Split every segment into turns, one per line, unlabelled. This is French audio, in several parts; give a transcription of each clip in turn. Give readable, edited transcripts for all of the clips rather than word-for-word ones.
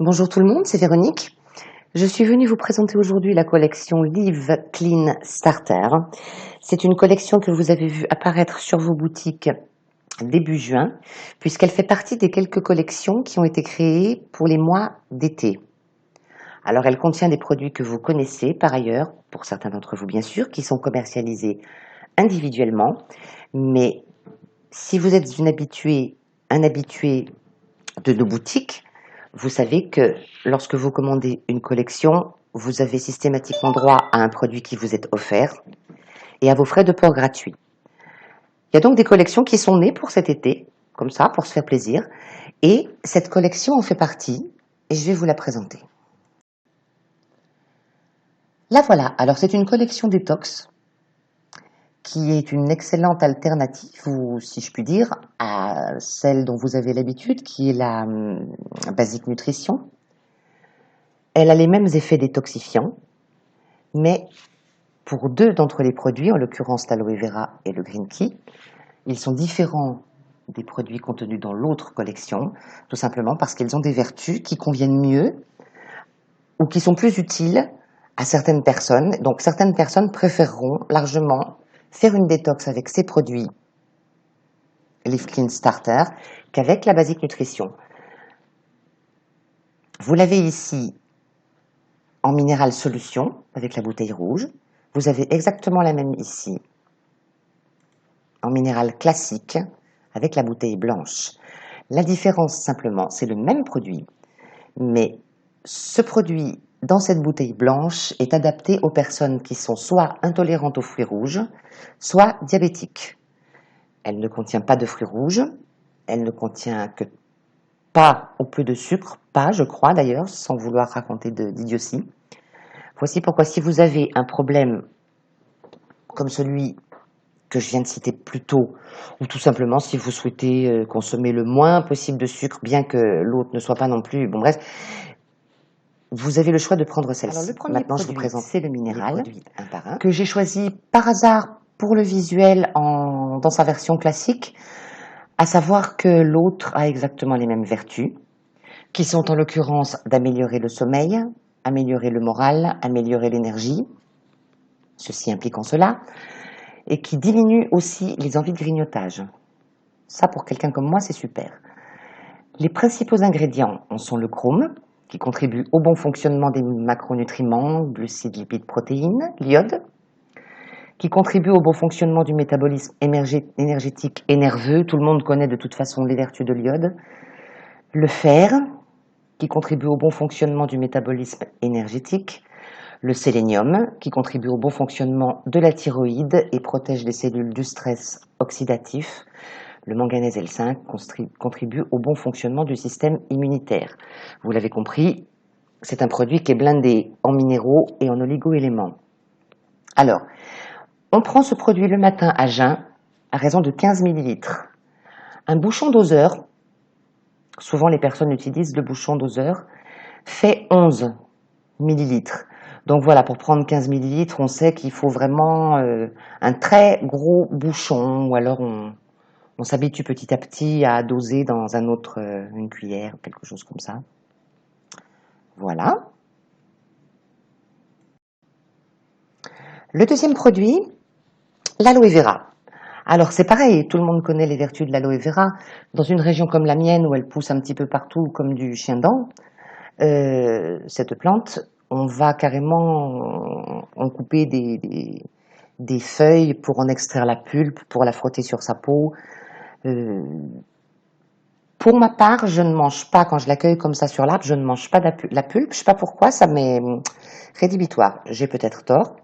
Bonjour tout le monde, c'est Véronique. Je suis venue vous présenter aujourd'hui la collection Live Clean Starter. C'est une collection que vous avez vue apparaître sur vos boutiques début juin, puisqu'elle fait partie des quelques collections qui ont été créées pour les mois d'été. Alors elle contient des produits que vous connaissez par ailleurs, pour certains d'entre vous bien sûr, qui sont commercialisés individuellement, mais si vous êtes un habitué de nos boutiques, vous savez que lorsque vous commandez une collection, vous avez systématiquement droit à un produit qui vous est offert et à vos frais de port gratuits. Il y a donc des collections qui sont nées pour cet été, comme ça, pour se faire plaisir, et cette collection en fait partie, et je vais vous la présenter. La voilà, alors c'est une collection détox, qui est une excellente alternative, ou si je puis dire, à celle dont vous avez l'habitude, qui est la Basic Nutrition. Elle a les mêmes effets détoxifiants, mais pour deux d'entre les produits, en l'occurrence l'aloe vera et le green tea, ils sont différents des produits contenus dans l'autre collection, tout simplement parce qu'ils ont des vertus qui conviennent mieux ou qui sont plus utiles à certaines personnes. Donc certaines personnes préféreront largement faire une détox avec ces produits Live Clean Starter qu'avec la Basic Nutrition. Vous l'avez ici en minéral solution avec la bouteille rouge. Vous avez exactement la même ici en minéral classique avec la bouteille blanche. La différence simplement, c'est le même produit, mais ce produit dans cette bouteille blanche est adapté aux personnes qui sont soit intolérantes aux fruits rouges, soit diabétiques. Elle ne contient pas de fruits rouges, elle ne contient que pas ou peu de sucre, pas je crois d'ailleurs, sans vouloir raconter d'idiotie. Voici pourquoi si vous avez un problème comme celui que je viens de citer plus tôt, ou tout simplement si vous souhaitez consommer le moins possible de sucre, bien que l'autre ne soit pas non plus, bon bref, vous avez le choix de prendre celle-ci. Alors le premier Maintenant, produit, je vous présente c'est le minéral, un par un, que j'ai choisi par hasard pour le visuel dans sa version classique, à savoir que l'autre a exactement les mêmes vertus, qui sont en l'occurrence d'améliorer le sommeil, améliorer le moral, améliorer l'énergie, ceci impliquant cela, et qui diminue aussi les envies de grignotage. Ça, pour quelqu'un comme moi, c'est super. Les principaux ingrédients en sont le chrome, qui contribue au bon fonctionnement des macronutriments, glucides, lipides, protéines, l'iode, qui contribue au bon fonctionnement du métabolisme énergétique et nerveux. Tout le monde connaît de toute façon les vertus de l'iode. Le fer, qui contribue au bon fonctionnement du métabolisme énergétique. Le sélénium, qui contribue au bon fonctionnement de la thyroïde et protège les cellules du stress oxydatif. Le manganèse L5 contribue au bon fonctionnement du système immunitaire. Vous l'avez compris, c'est un produit qui est blindé en minéraux et en oligo-éléments. Alors, on prend ce produit le matin à jeun à raison de 15 ml. Un bouchon doseur, souvent les personnes utilisent le bouchon doseur, fait 11 ml. Donc voilà, pour prendre 15 ml, on sait qu'il faut vraiment un très gros bouchon, ou alors on s'habitue petit à petit à doser dans une cuillère, quelque chose comme ça. Voilà. Le deuxième produit, l'aloe vera. Alors c'est pareil, tout le monde connaît les vertus de l'aloe vera. Dans une région comme la mienne, où elle pousse un petit peu partout comme du chien-dent, cette plante, on va carrément en couper des feuilles pour en extraire la pulpe, pour la frotter sur sa peau. Pour ma part, je ne mange pas, quand je l'accueille comme ça sur l'arbre, je ne mange pas la pulpe. Je ne sais pas pourquoi, ça m'est rédhibitoire. J'ai peut-être tort.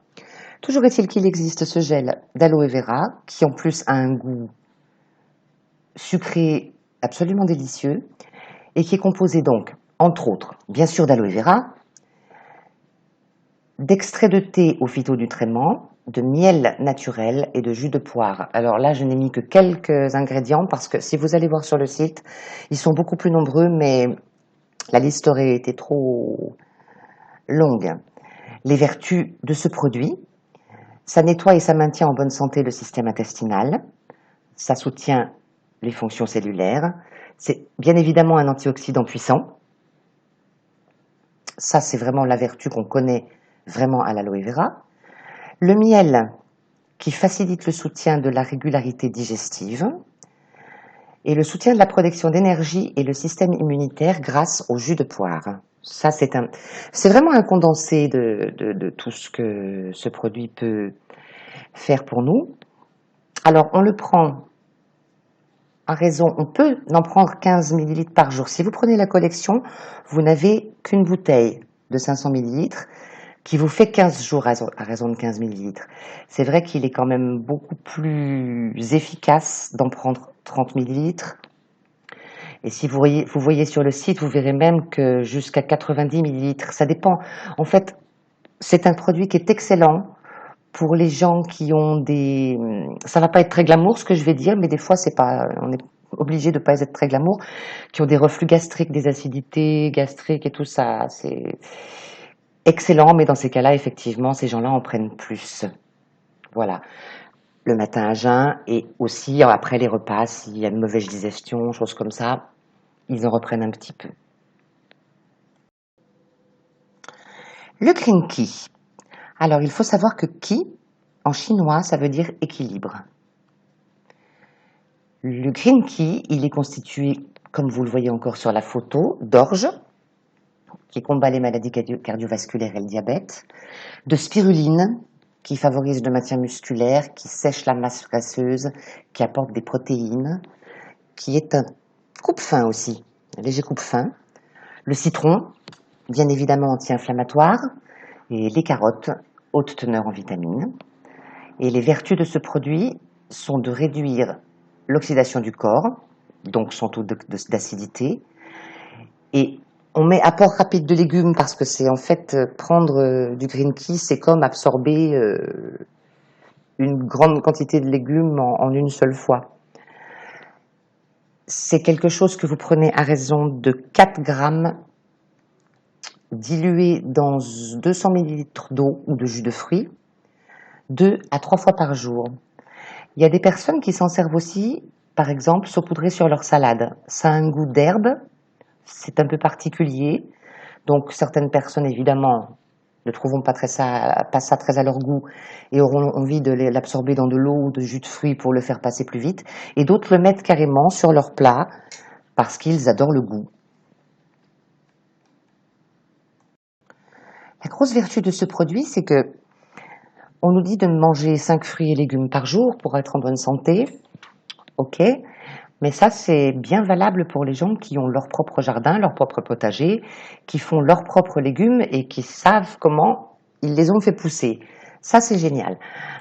Toujours est-il qu'il existe ce gel d'aloe vera, qui en plus a un goût sucré absolument délicieux, et qui est composé donc, entre autres, bien sûr d'aloe vera, d'extrait de thé aux phytonutriments, de miel naturel et de jus de poire. Alors là, je n'ai mis que quelques ingrédients parce que si vous allez voir sur le site, ils sont beaucoup plus nombreux, mais la liste aurait été trop longue. Les vertus de ce produit, ça nettoie et ça maintient en bonne santé le système intestinal, ça soutient les fonctions cellulaires, c'est bien évidemment un antioxydant puissant, Ça, c'est vraiment la vertu qu'on connaît vraiment à l'aloe vera. Le miel, qui facilite le soutien de la régularité digestive et le soutien de la production d'énergie et le système immunitaire grâce au jus de poire. Ça, c'est vraiment un condensé de tout ce que ce produit peut faire pour nous. Alors, on le prend à raison, on peut en prendre 15 ml par jour. Si vous prenez la collection, vous n'avez qu'une bouteille de 500 ml qui vous fait 15 jours à raison de 15 ml. C'est vrai qu'il est quand même beaucoup plus efficace d'en prendre 30 ml. Et si vous voyez sur le site, vous verrez même que jusqu'à 90 ml, ça dépend. En fait, c'est un produit qui est excellent pour les gens qui ont des... Ça va pas être très glamour ce que je vais dire, mais des fois, on est obligé de pas être très glamour, qui ont des reflux gastriques, des acidités gastriques et tout ça. C'est excellent, mais dans ces cas-là, effectivement, ces gens-là en prennent plus. Voilà. Le matin à jeun et aussi après les repas, s'il y a une mauvaise digestion, choses comme ça, ils en reprennent un petit peu. Le green tea. Alors, il faut savoir que qi, en chinois, ça veut dire équilibre. Le green tea, il est constitué, comme vous le voyez encore sur la photo, d'orge, qui combat les maladies cardiovasculaires et le diabète, de spiruline, qui favorise le maintien musculaire, qui sèche la masse graisseuse, qui apporte des protéines, qui est un coupe-faim aussi, un léger coupe-faim. Le citron, bien évidemment anti-inflammatoire, et les carottes, haute teneur en vitamines. Et les vertus de ce produit sont de réduire l'oxydation du corps, donc son taux d'acidité. Et on met apport rapide de légumes parce que c'est en fait prendre du green tea, c'est comme absorber une grande quantité de légumes en une seule fois. C'est quelque chose que vous prenez à raison de 4 grammes dilué dans 200 ml d'eau ou de jus de fruits, 2 à 3 fois par jour. Il y a des personnes qui s'en servent aussi, par exemple, saupoudrer sur leur salade. Ça a un goût d'herbe, c'est un peu particulier, donc certaines personnes, évidemment, ne trouveront pas ça très à leur goût et auront envie de l'absorber dans de l'eau ou de jus de fruits pour le faire passer plus vite, et d'autres le mettent carrément sur leur plat parce qu'ils adorent le goût. La grosse vertu de ce produit, c'est que on nous dit de manger 5 fruits et légumes par jour pour être en bonne santé. Ok, mais ça, c'est bien valable pour les gens qui ont leur propre jardin, leur propre potager, qui font leurs propres légumes et qui savent comment ils les ont fait pousser. Ça, c'est génial.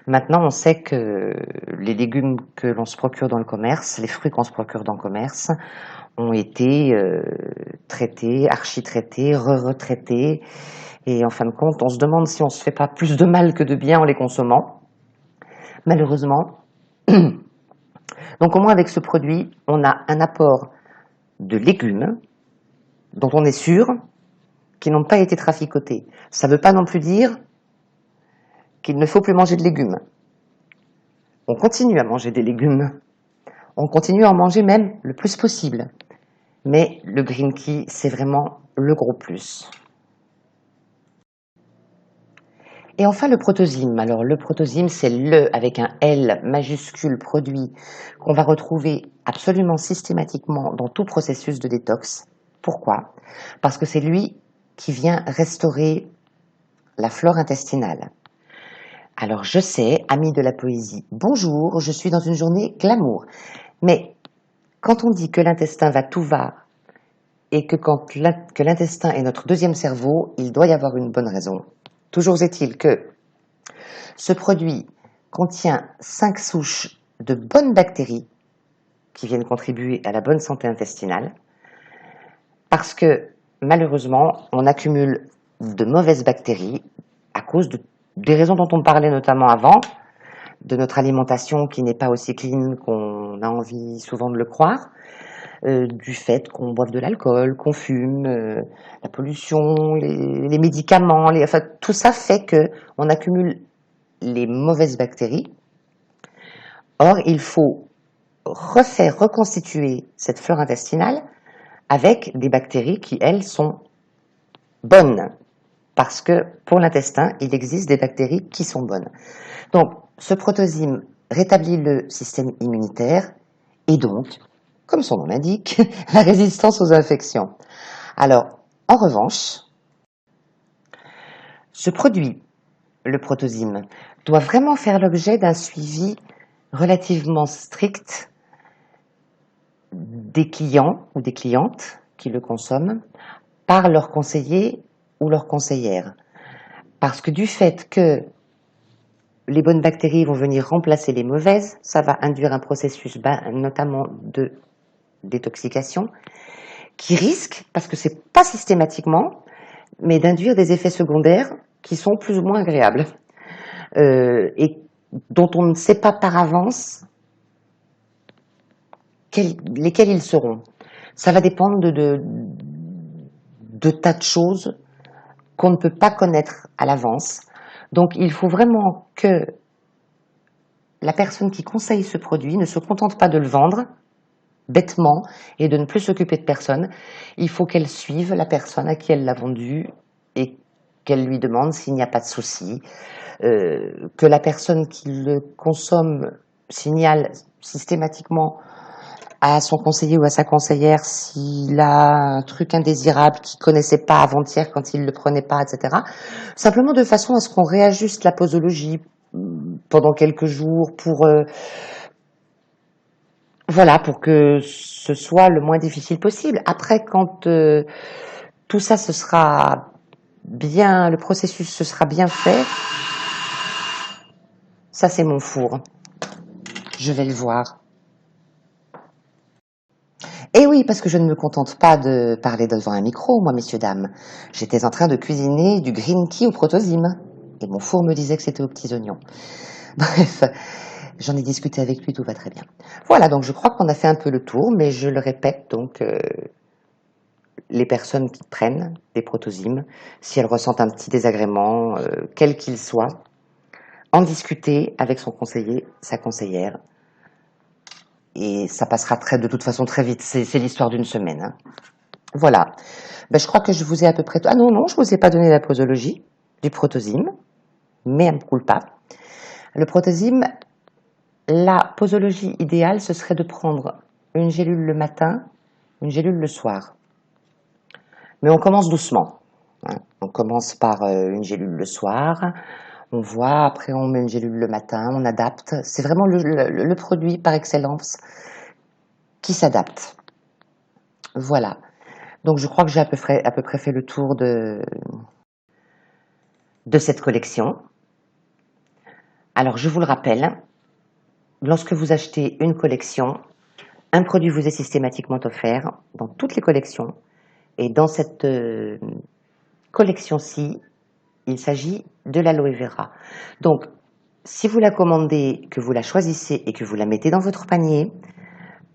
Maintenant, on sait que les légumes que l'on se procure dans le commerce, les fruits qu'on se procure dans le commerce, ont été traités, archi-traités, retraités. Et en fin de compte, on se demande si on ne se fait pas plus de mal que de bien en les consommant. Malheureusement. Donc au moins avec ce produit, on a un apport de légumes dont on est sûr qu'ils n'ont pas été traficotés. Ça ne veut pas non plus dire qu'il ne faut plus manger de légumes. On continue à manger des légumes. On continue à en manger même le plus possible. Mais le green tea, c'est vraiment le gros plus. Et enfin, le protozyme. Alors, le protozyme, c'est le, avec un L majuscule, produit qu'on va retrouver absolument systématiquement dans tout processus de détox. Pourquoi? Parce que c'est lui qui vient restaurer la flore intestinale. Alors, je sais, amis de la poésie, bonjour, je suis dans une journée glamour. Mais quand on dit que l'intestin va tout va et que l'intestin est notre deuxième cerveau, il doit y avoir une bonne raison. Toujours est-il que ce produit contient 5 souches de bonnes bactéries qui viennent contribuer à la bonne santé intestinale parce que malheureusement, on accumule de mauvaises bactéries à cause des raisons dont on parlait notamment avant, de notre alimentation qui n'est pas aussi clean qu'on a envie souvent de le croire, du fait qu'on boive de l'alcool, qu'on fume, la pollution, les médicaments, enfin, tout ça fait qu'on accumule les mauvaises bactéries. Or, il faut reconstituer cette flore intestinale avec des bactéries qui, elles, sont bonnes, parce que pour l'intestin, il existe des bactéries qui sont bonnes. Donc, ce protozyme rétablit le système immunitaire et donc, comme son nom l'indique, la résistance aux infections. Alors, en revanche, ce produit, le protozyme, doit vraiment faire l'objet d'un suivi relativement strict des clients ou des clientes qui le consomment par leur conseiller ou leur conseillère. Parce que du fait que les bonnes bactéries vont venir remplacer les mauvaises, ça va induire un processus notamment de détoxication qui risque, parce que c'est pas systématiquement, mais d'induire des effets secondaires qui sont plus ou moins agréables et dont on ne sait pas par avance lesquels ils seront. Ça va dépendre de tas de choses qu'on ne peut pas connaître à l'avance. Donc il faut vraiment que la personne qui conseille ce produit ne se contente pas de le vendre bêtement et de ne plus s'occuper de personne. Il faut qu'elle suive la personne à qui elle l'a vendu et qu'elle lui demande s'il n'y a pas de souci, que la personne qui le consomme signale systématiquement à son conseiller ou à sa conseillère s'il a un truc indésirable qu'il connaissait pas avant-hier quand il le prenait pas, etc. Simplement de façon à ce qu'on réajuste la posologie pendant quelques jours pour voilà, pour que ce soit le moins difficile possible. Après, quand tout ça se sera bien, le processus se sera bien fait, ça c'est mon four. Je vais le voir. Et oui, parce que je ne me contente pas de parler devant un micro, moi, messieurs, dames. J'étais en train de cuisiner du green tea au protozyme. Et mon four me disait que c'était aux petits oignons. Bref, j'en ai discuté avec lui, tout va très bien. Voilà, donc je crois qu'on a fait un peu le tour, mais je le répète, donc les personnes qui prennent des protozymes, si elles ressentent un petit désagrément, quel qu'il soit, en discuter avec son conseiller, sa conseillère, et ça passera de toute façon très vite. C'est l'histoire d'une semaine. Hein. Voilà. Ben, je crois que je vous ai à peu près... Ah non, je vous ai pas donné la posologie du protozyme, mais un culpa. Le protozyme, la posologie idéale, ce serait de prendre une gélule le matin, une gélule le soir. Mais on commence doucement. Hein. On commence par une gélule le soir, on voit, après on met une gélule le matin, on adapte. C'est vraiment le produit par excellence qui s'adapte. Voilà. Donc je crois que j'ai à peu près fait le tour de cette collection. Alors je vous le rappelle, lorsque vous achetez une collection, un produit vous est systématiquement offert dans toutes les collections. Et dans cette collection-ci, il s'agit de l'aloe vera. Donc, si vous la commandez, que vous la choisissez et que vous la mettez dans votre panier,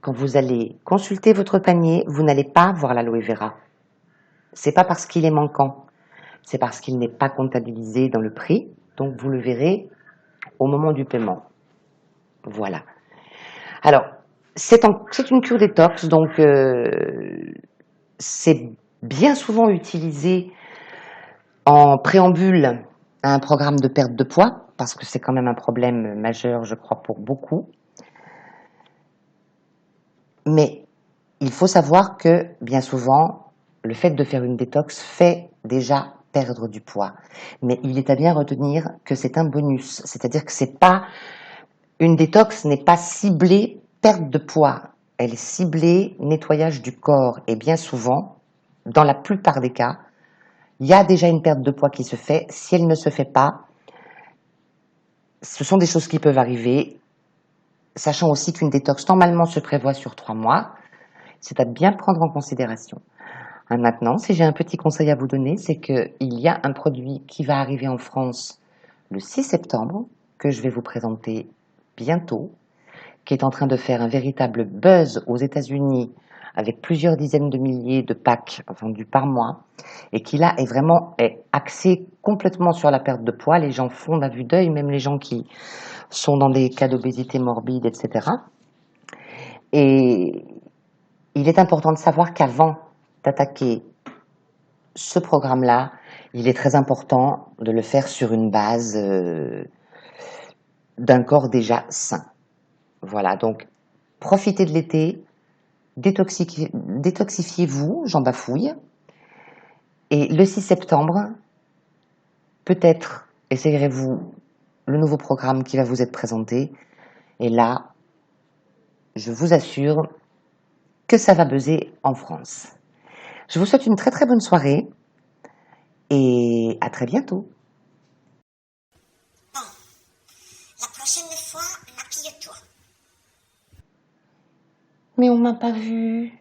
quand vous allez consulter votre panier, vous n'allez pas voir l'aloe vera. C'est pas parce qu'il est manquant, c'est parce qu'il n'est pas comptabilisé dans le prix, donc vous le verrez au moment du paiement. Voilà. Alors, c'est une cure détox, donc c'est bien souvent utilisé en préambule à un programme de perte de poids, parce que c'est quand même un problème majeur, je crois, pour beaucoup. Mais il faut savoir que, bien souvent, le fait de faire une détox fait déjà perdre du poids. Mais il est à bien retenir que c'est un bonus, c'est-à-dire que c'est pas une détox n'est pas ciblée perte de poids, elle est ciblée nettoyage du corps. Et bien souvent, dans la plupart des cas, il y a déjà une perte de poids qui se fait. Si elle ne se fait pas, ce sont des choses qui peuvent arriver, sachant aussi qu'une détox normalement se prévoit sur 3 mois. C'est à bien prendre en considération. Maintenant, si j'ai un petit conseil à vous donner, c'est qu'il y a un produit qui va arriver en France le 6 septembre, que je vais vous présenter bientôt, qui est en train de faire un véritable buzz aux États-Unis avec plusieurs dizaines de milliers de packs vendus par mois, et qui là est axé complètement sur la perte de poids. Les gens fondent à vue d'œil, même les gens qui sont dans des cas d'obésité morbide, etc. Et il est important de savoir qu'avant d'attaquer ce programme-là, il est très important de le faire sur une base d'un corps déjà sain. Voilà, donc profitez de l'été, détoxifiez-vous, j'en bafouille. Et le 6 septembre, peut-être essayerez-vous le nouveau programme qui va vous être présenté. Et là, je vous assure que ça va buzzer en France. Je vous souhaite une très très bonne soirée et à très bientôt.
Bon, la prochaine fois, maquille-toi.
Mais on m'a pas vu.